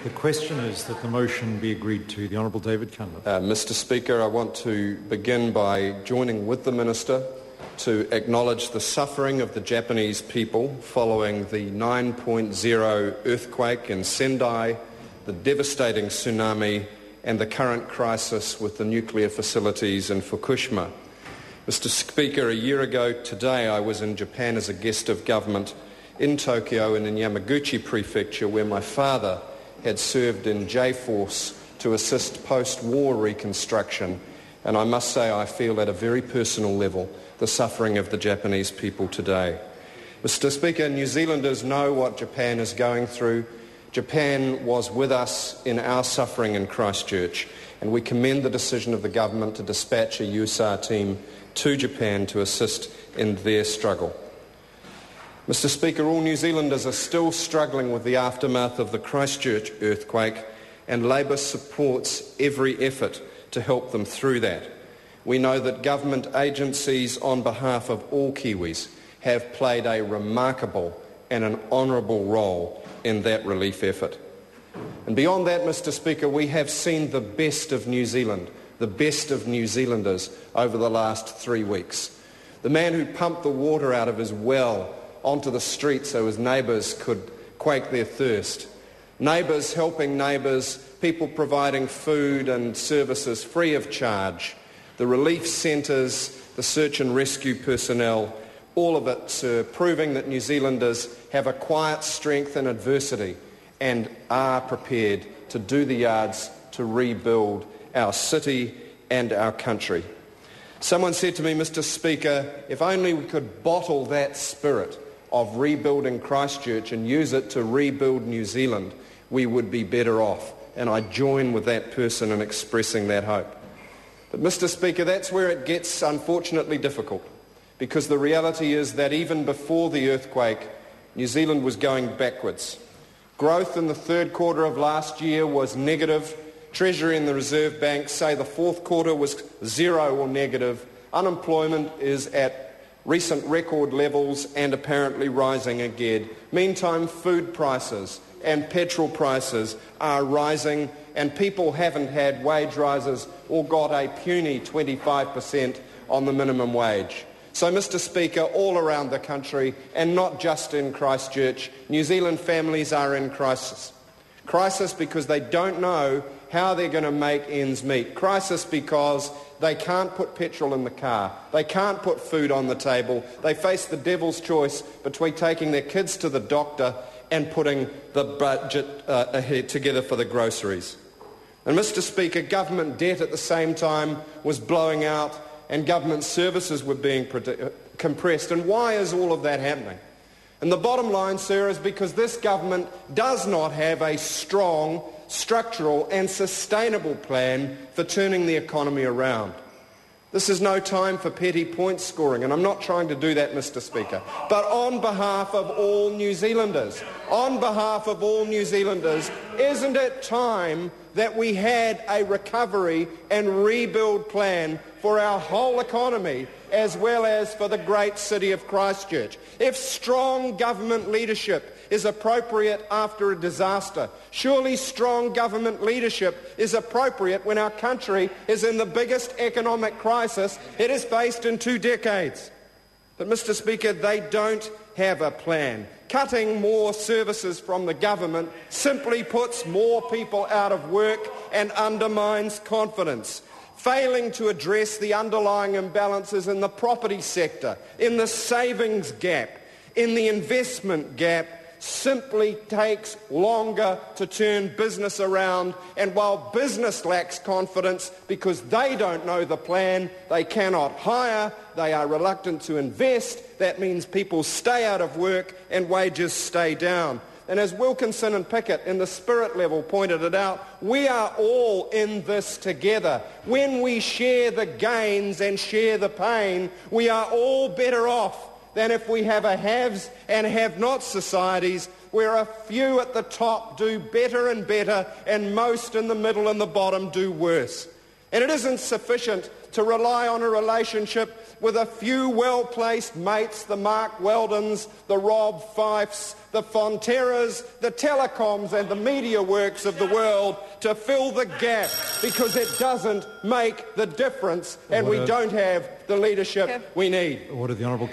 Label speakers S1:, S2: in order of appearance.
S1: The question is that the motion be agreed to. The Honourable David Cunliffe.
S2: Mr Speaker, I want to begin by joining with the Minister to acknowledge the suffering of the Japanese people following the 9.0 earthquake in Sendai, the devastating tsunami and the current crisis with the nuclear facilities in Fukushima. Mr Speaker, a year ago today I was in Japan as a guest of government in Tokyo and in Yamaguchi Prefecture, where my father had served in J-Force to assist post-war reconstruction, and I must say I feel at a very personal level the suffering of the Japanese people today. Mr Speaker, New Zealanders know what Japan is going through. Japan was with us in our suffering in Christchurch, and we commend the decision of the government to dispatch a USAR team to Japan to assist in their struggle. Mr Speaker, all New Zealanders are still struggling with the aftermath of the Christchurch earthquake, and Labour supports every effort to help them through that. We know that government agencies on behalf of all Kiwis have played a remarkable and an honourable role in that relief effort. And beyond that, Mr Speaker, we have seen the best of New Zealand, the best of New Zealanders over the last 3 weeks. The man who pumped the water out of his well onto the street so his neighbours could quake their thirst. Neighbours helping neighbours, people providing food and services free of charge. The relief centres, the search and rescue personnel, all of it, sir, proving that New Zealanders have a quiet strength in adversity and are prepared to do the yards to rebuild our city and our country. Someone said to me, Mr Speaker, if only we could bottle that spirit of rebuilding Christchurch and use it to rebuild New Zealand, we would be better off. And I join with that person in expressing that hope. But Mr Speaker, that's where it gets unfortunately difficult, because the reality is that even before the earthquake, New Zealand was going backwards. Growth in the third quarter of last year was negative. Treasury and the Reserve Bank say the fourth quarter was zero or negative. Unemployment is at recent record levels and apparently rising again. Meantime, food prices and petrol prices are rising, and people haven't had wage rises or got a puny 25% on the minimum wage. So, Mr Speaker, all around the country, and not just in Christchurch, New Zealand families are in crisis. Crisis because they don't know how they're going to make ends meet. Crisis because they can't put petrol in the car. They can't put food on the table. They face the devil's choice between taking their kids to the doctor and putting the budget ahead together for the groceries. And Mr Speaker, government debt at the same time was blowing out and government services were being compressed. And why is all of that happening? And the bottom line, sir, is because this government does not have a strong, structural and sustainable plan for turning the economy around. This is no time for petty point scoring, and I'm not trying to do that, Mr Speaker. But on behalf of all New Zealanders, isn't it time that we had a recovery and rebuild plan for our whole economy as well as for the great city of Christchurch? If strong government leadership is appropriate after a disaster, surely strong government leadership is appropriate when our country is in the biggest economic crisis it has faced in 2 decades. But, Mr Speaker, they don't have a plan. Cutting more services from the government simply puts more people out of work and undermines confidence. Failing to address the underlying imbalances in the property sector, in the savings gap, in the investment gap, simply takes longer to turn business around. And while business lacks confidence because they don't know the plan, they cannot hire, they are reluctant to invest. That means people stay out of work and wages stay down. And as Wilkinson and Pickett in the Spirit level pointed it out, we are all in this together. When we share the gains and share the pain, we are all better off than if we have a haves and have-not societies where a few at the top do better and better and most in the middle and the bottom do worse. And it isn't sufficient to rely on a relationship with a few well-placed mates, the Mark Weldons, the Rob Fifes, the Fonterras, the telecoms and the media works of the world to fill the gap, because it doesn't make the difference and we don't have the leadership we need.
S1: Order. The Honourable